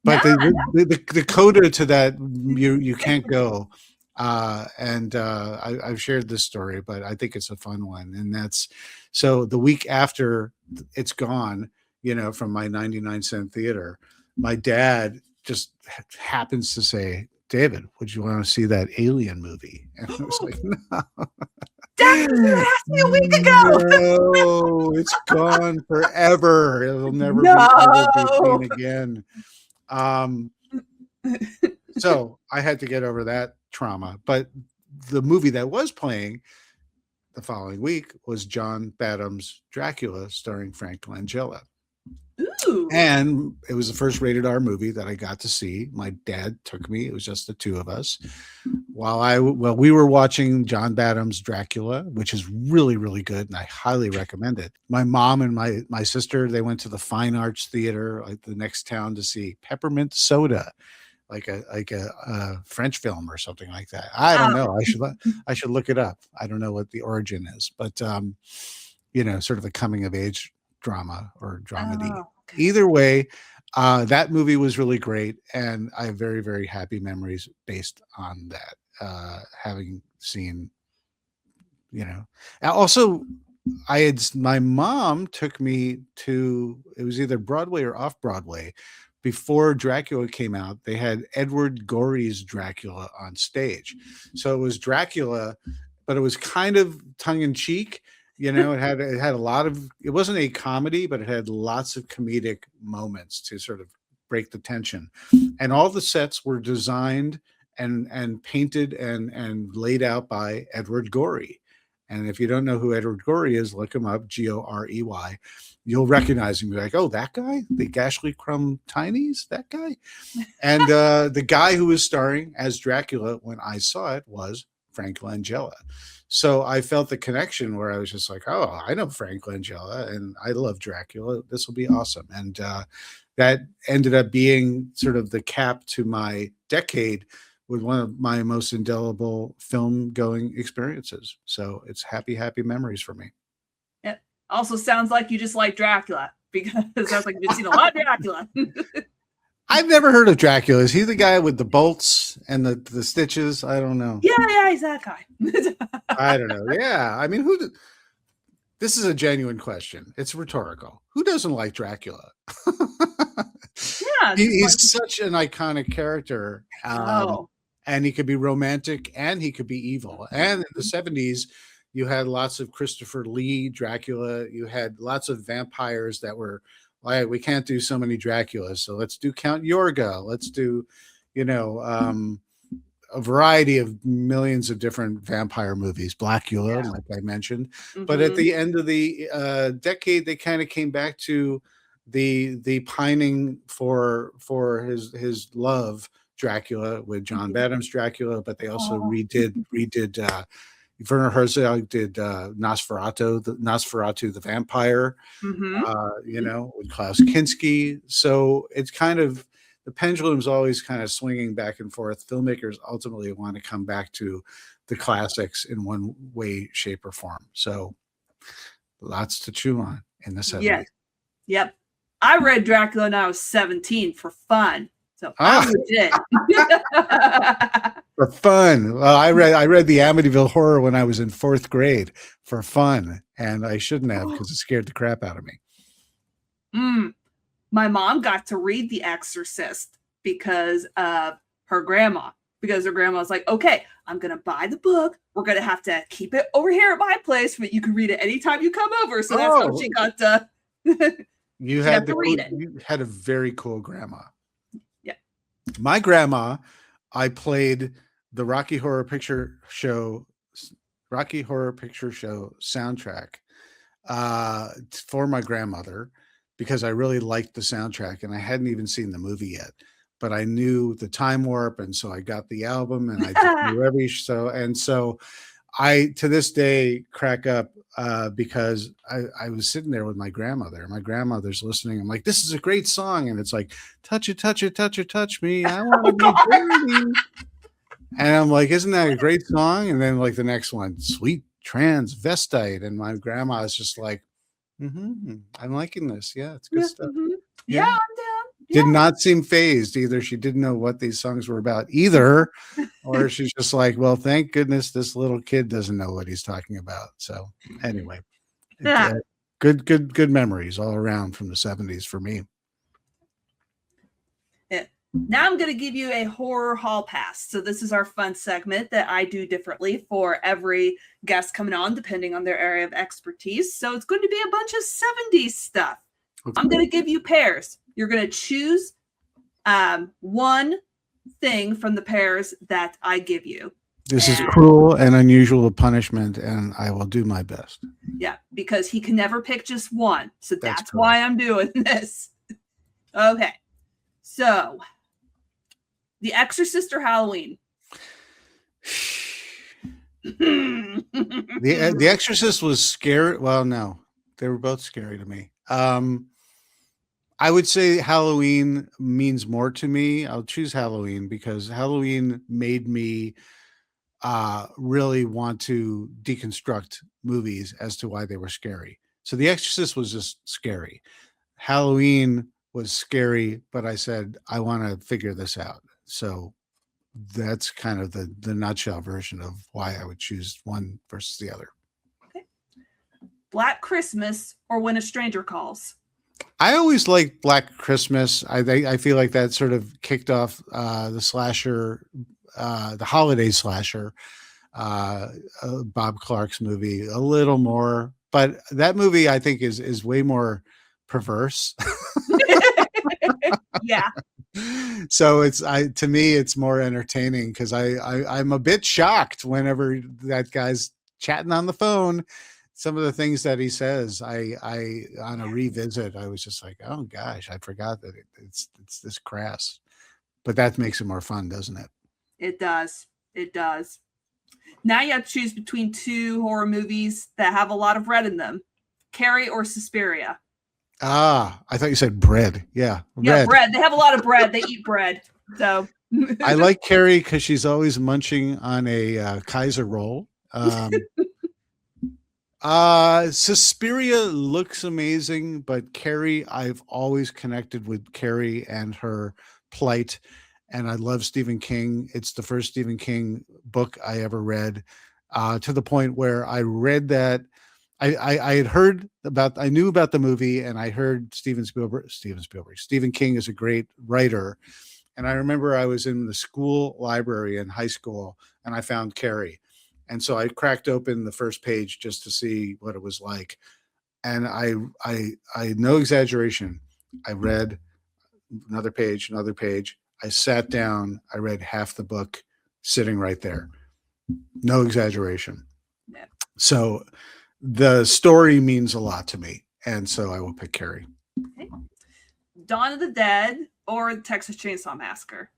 but the coda to that, you can't go. I've shared this story, but I think it's a fun one, and that's, so the week after it's gone, from my 99-cent theater, my dad just happens to say, David, would you want to see that Alien movie? And I was like, no. Dad, you asked me a week ago. No, it's gone forever. It'll never be ever be No. seen again. So I had to get over that trauma. But the movie that was playing the following week was John Badham's Dracula, starring Frank Langella. Ooh. And it was the first rated R movie that I got to see. My dad took me. It was just the two of us. While we were watching John Badham's Dracula, which is really, really good, and I highly recommend it. My mom and my sister, they went to the Fine Arts Theater, like the next town, to see Peppermint Soda, like a French film or something like that. I don't know. I should look it up. I don't know what the origin is, but sort of a coming of age drama or dramedy. Oh, okay. Either way, that movie was really great, and I have very, very happy memories based on that. Having seen, also my mom took me to, it was either Broadway or off Broadway. Before Dracula came out, they had Edward Gorey's Dracula on stage. So it was Dracula, but it was kind of tongue in cheek. It had a lot of, it wasn't a comedy, but it had lots of comedic moments to sort of break the tension. And all the sets were designed and painted and laid out by Edward Gorey. And if you don't know who Edward Gorey is, look him up, Gorey. You'll recognize him. You're like, oh, that guy, the Gashly Crumb Tinies, that guy. And the guy who was starring as Dracula when I saw it was Frank Langella. So I felt the connection where I was just like, oh, I know Frank Langella and I love Dracula. This will be awesome. And that ended up being sort of the cap to my decade with one of my most indelible film going experiences. So it's happy, happy memories for me. It also sounds like you just like Dracula, because it sounds like you've seen a lot of Dracula. I've never heard of Dracula. Is he the guy with the bolts and the stitches? I don't know. Yeah, he's that guy. I don't know. Yeah. I mean, this is a genuine question. It's rhetorical. Who doesn't like Dracula? Yeah. He's such an iconic character. And he could be romantic and he could be evil. And in the 70s, you had lots of Christopher Lee Dracula. You had lots of vampires that were, like, we can't do so many Draculas, so let's do Count Yorga. Let's do, a variety of millions of different vampire movies. Blackula, like I mentioned. Mm-hmm. But at the end of the decade, they kind of came back to the pining for his love Dracula with John Badham's Dracula, but they also redid Werner Herzog did Nosferatu the Vampire, with Klaus Kinski. So it's kind of, the pendulum's always kind of swinging back and forth. Filmmakers ultimately want to come back to the classics in one way, shape, or form. So lots to chew on in the 70s. Yeah. Yep. I read Dracula when I was 17 for fun. So I legit. For fun. Well, I read the Amityville Horror when I was in 4th grade for fun, and I shouldn't have, because it scared the crap out of me. My mom got to read The Exorcist because of her grandma. Because her grandma was like, okay, I'm going to buy the book. We're going to have to keep it over here at my place, but you can read it anytime you come over. So that's how she got to you had a very cool grandma. Yeah. My grandma, I played the Rocky Horror Picture Show soundtrack for my grandmother, because I really liked the soundtrack, and I hadn't even seen the movie yet, but I knew the time warp, and so I got the album, and I knew every show, and so I to this day crack up because I was sitting there with my grandmother. My grandmother's listening. I'm like, this is a great song, and it's like, touch it, touch it, touch it, touch me. I want to be dirty. And I'm like, isn't that a great song? And then like the next one, sweet transvestite, and my grandma is just like, I'm liking this. Yeah, it's good stuff. Yeah, I'm down. Did not seem phased either. She didn't know what these songs were about either, or she's just like, well, thank goodness this little kid doesn't know what he's talking about. So anyway, good memories all around from the 70s for me. Now I'm going to give you a horror hall pass. So this is our fun segment that I do differently for every guest coming on, depending on their area of expertise. So it's going to be a bunch of 70s stuff. Okay. I'm going to give you pairs. You're going to choose one thing from the pairs that I give you. This is cruel and unusual punishment, and I will do my best. Yeah, because he can never pick just one. So that's why I'm doing this. Okay. So, The Exorcist or Halloween? The Exorcist was scary. Well, no, they were both scary to me. I would say Halloween means more to me. I'll choose Halloween because Halloween made me really want to deconstruct movies as to why they were scary. So The Exorcist was just scary. Halloween was scary, but I said, I want to figure this out. So that's kind of the nutshell version of why I would choose one versus the other. Okay. Black Christmas or When a Stranger Calls? I always liked Black Christmas. I feel like that sort of kicked off the slasher, the holiday slasher, Bob Clark's movie a little more. But that movie, I think, is way more perverse. Yeah. So to me, it's more entertaining because I'm a bit shocked whenever that guy's chatting on the phone. Some of the things that he says, I on a revisit, I was just like, oh gosh, I forgot that it's this crass. But that makes it more fun, doesn't it? It does. It does. Now you have to choose between two horror movies that have a lot of red in them. Carrie or Suspiria? Ah, I thought you said bread. Yeah, yeah, bread. They have a lot of bread. They eat bread. So I like Carrie because she's always munching on a Kaiser roll. Suspiria looks amazing, but Carrie, I've always connected with Carrie and her plight, and I love Stephen King. It's the first Stephen King book I ever read, to the point where I read that I had heard about, I knew about the movie, and I heard Stephen King is a great writer. And I remember I was in the school library in high school and I found Carrie. And so I cracked open the first page just to see what it was like. And I no exaggeration, I read another page. I sat down, I read half the book sitting right there. No exaggeration. Yeah. So the story means a lot to me. And so I will pick Carrie. Okay. Dawn of the Dead or Texas Chainsaw Massacre?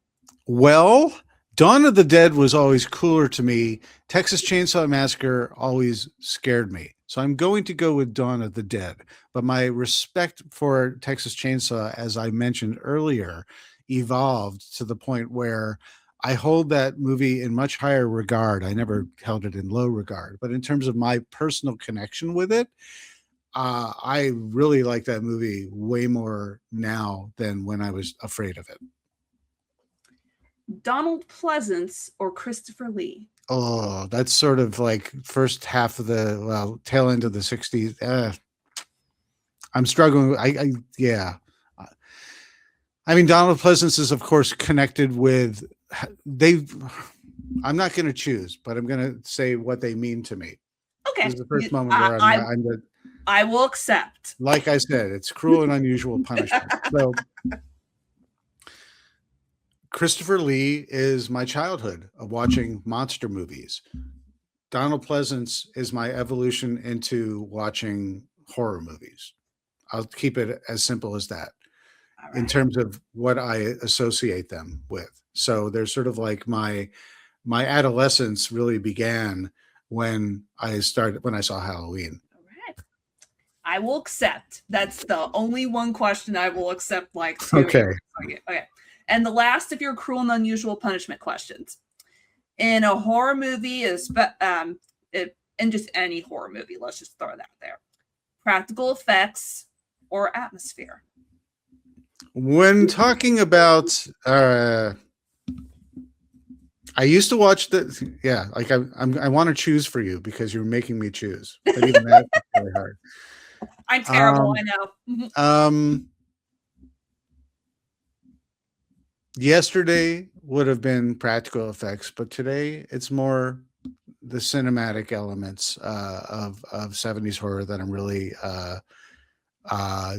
Well, Dawn of the Dead was always cooler to me. Texas Chainsaw Massacre always scared me. So I'm going to go with Dawn of the Dead. But my respect for Texas Chainsaw, as I mentioned earlier, evolved to the point where I hold that movie in much higher regard. I never held it in low regard. But in terms of my personal connection with it, I really like that movie way more now than when I was afraid of it. Donald Pleasance or Christopher Lee? Oh, that's sort of like first half of the tail end of the 60s. I'm struggling. Yeah. I mean, Donald Pleasance is, of course, connected with I'm not going to choose, but I'm going to say what they mean to me. Okay. This is the first moment where I will accept. Like I said, it's cruel and unusual punishment. So Christopher Lee is my childhood of watching monster movies. Donald Pleasance is my evolution into watching horror movies. I'll keep it as simple as that. Right. In terms of what I associate them with. So they're sort of like my adolescence really began when I saw Halloween. All right. I will accept. That's the only one question I will accept. Okay. Okay. And the last of your cruel and unusual punishment questions. In a horror movie, in just any horror movie, let's just throw that there. Practical effects or atmosphere? When talking about, I used to watch I want to choose for you because you're making me choose. But even that's really hard. I'm terrible, I know. Yesterday would have been practical effects, but today it's more the cinematic elements of 70s horror that I'm really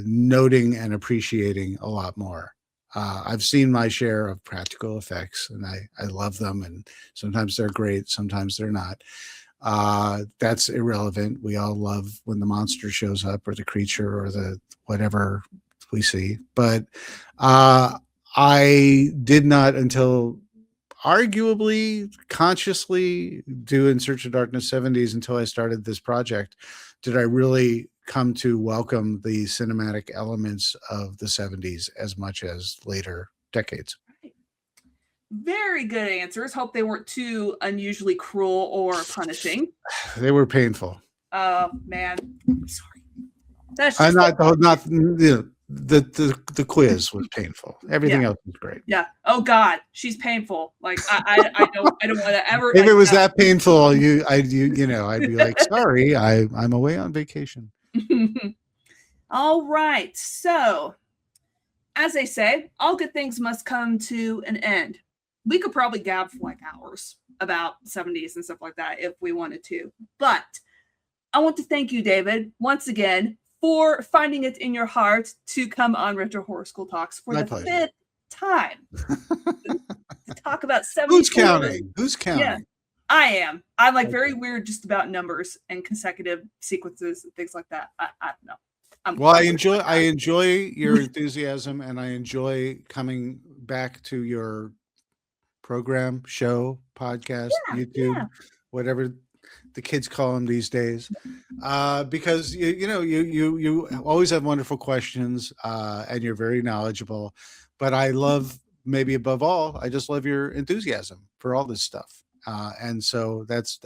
noting and appreciating a lot more. I've seen my share of practical effects, and I love them. And sometimes they're great, sometimes they're not. That's irrelevant. We all love when the monster shows up, or the creature, or the whatever we see. But uh, I did not, until arguably consciously, do In Search of Darkness 70s, until I started this project, did I really come to welcome the cinematic elements of the 70s as much as later decades. Very good answers. Hope they weren't too unusually cruel or punishing. They were painful. Oh man, I'm sorry. That's I'm just not you know, the quiz was painful. Everything else was great. yeah. Oh God, she's painful. Like I don't want to ever. If it was that painful, I'd be like, sorry, I'm away on vacation. All right. So, as they say, all good things must come to an end. We could probably gab for like hours about 70s and stuff like that if we wanted to. But I want to thank you, David, once again, for finding it in your heart to come on Retro Horror School Talks for the fifth time to talk about 70s. Who's counting? Who's counting? Yeah, I am. I'm like very weird just about numbers and consecutive sequences and things like that. I don't know. Well, I enjoy your enthusiasm, and I enjoy coming back to your program, show, podcast, YouTube, whatever the kids call them these days, because you always have wonderful questions, and you're very knowledgeable. But I love, maybe above all, I just love your enthusiasm for all this stuff, and so that's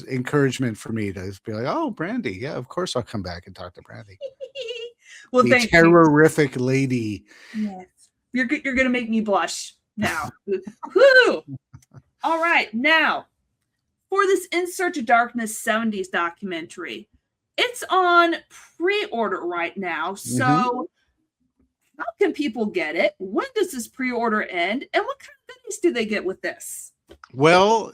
encouragement for me to be like, oh, Brandy, yeah, of course I'll come back and talk to Brandy. Well, the terrorific lady. Yes, you're gonna make me blush now. Woo! All right, now for this In Search of Darkness 70s documentary, it's on pre-order right now. So how can people get it? When does this pre-order end? And what kind of goodies do they get with this? Well,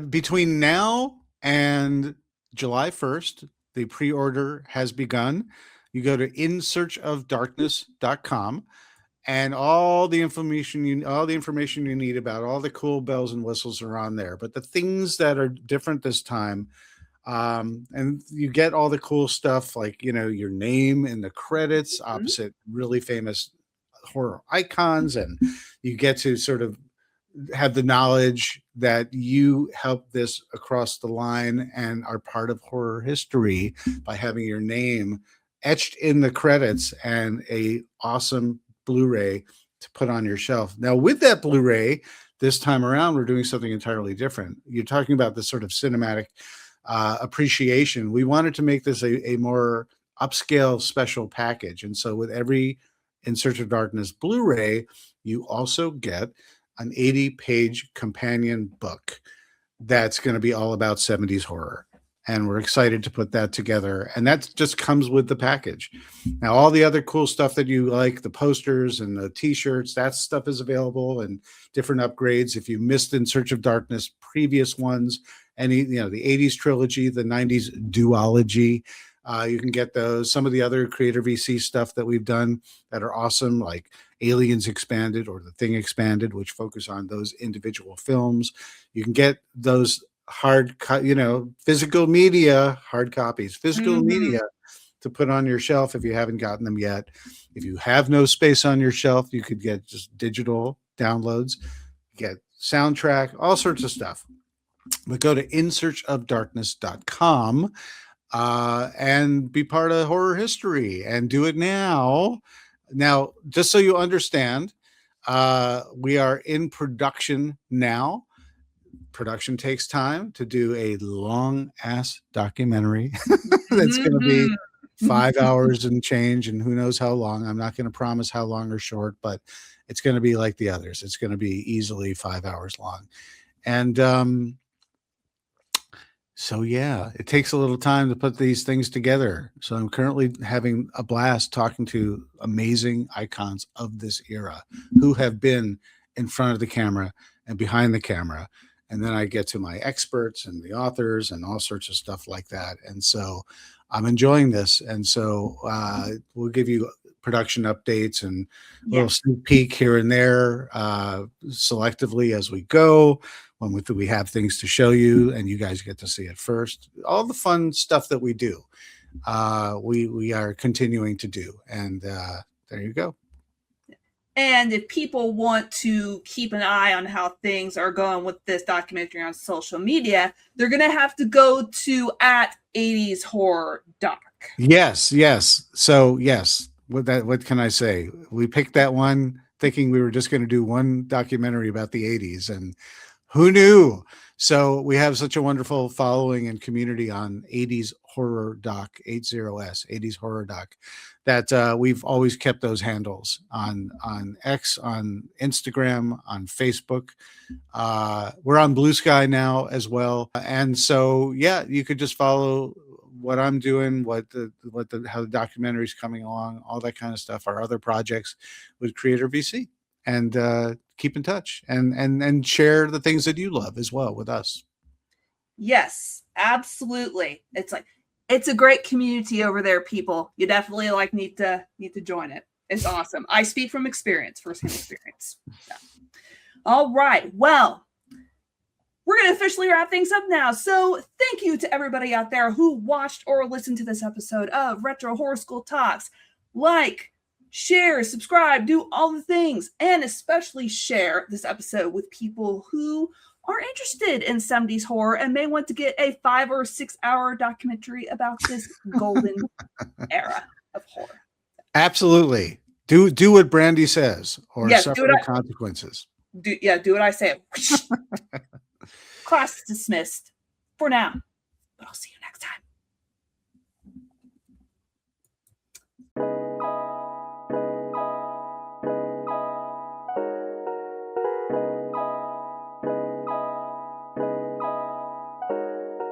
between now and July 1st, the pre-order has begun. You go to insearchofdarkness.com, and all the information you need about all the cool bells and whistles are on there. But the things that are different this time, and you get all the cool stuff, like your name in the credits opposite really famous horror icons, and you get to sort of have the knowledge that you helped this across the line and are part of horror history by having your name etched in the credits and a awesome Blu-ray to put on your shelf. Now, with that Blu-ray, this time around, we're doing something entirely different. You're talking about this sort of cinematic appreciation. We wanted to make this a more upscale special package. And so with every In Search of Darkness Blu-ray, you also get an 80-page companion book that's going to be all about 70s horror. And we're excited to put that together. And that just comes with the package. Now, all the other cool stuff that you like, the posters and the t-shirts, that stuff is available, and different upgrades. If you missed In Search of Darkness, previous ones, the 80s trilogy, the 90s duology, you can get those. Some of the other Creator VC stuff that we've done that are awesome, like Aliens Expanded or The Thing Expanded, which focus on those individual films. You can get those physical media, hard copies, physical media to put on your shelf if you haven't gotten them yet. If you have no space on your shelf, you could get just digital downloads, get soundtrack, all sorts of stuff. But go to insearchofdarkness.com and be part of horror history, and do it now. Now, just so you understand, we are in production now. Production takes time to do a long ass documentary that's going to be 5 hours and change, and who knows how long. I'm not going to promise how long or short, but it's going to be like the others. It's going to be easily 5 hours long. And So yeah, it takes a little time to put these things together. So I'm currently having a blast talking to amazing icons of this era who have been in front of the camera and behind the camera. And then I get to my experts and the authors and all sorts of stuff like that. And so I'm enjoying this. And so we'll give you production updates and a Yeah. little sneak peek here and there selectively as we go when we have things to show you and you guys get to see it first. All the fun stuff that we do, we are continuing to do. And there you go. And if people want to keep an eye on how things are going with this documentary on social media, they're going to have to go to at 80s Horror Doc. Yes. So yes, what can I say? We picked that one thinking we were just going to do one documentary about the 80s, and who knew? So we have such a wonderful following and community on 80s Horror Doc, 80S, 80s Horror Doc, that we've always kept those handles on X, on Instagram, on Facebook. We're on Blue Sky now as well. And so, yeah, you could just follow what I'm doing, how the documentary is coming along, all that kind of stuff, our other projects with Creator VC, and keep in touch and share the things that you love as well with us. Yes, absolutely. It's a great community over there, people. You definitely need to join it. It's awesome. I speak from experience, firsthand experience. Yeah. All right. Well, we're going to officially wrap things up now. So thank you to everybody out there who watched or listened to this episode of Retro Horror School Talks. Like, share, subscribe, do all the things, and especially share this episode with people who are interested in 70s horror and may want to get a 5 or 6 hour documentary about this golden era of horror. Absolutely. Do what Brandy says or suffer the consequences. Do what I say. Class dismissed for now, but I'll see you next time.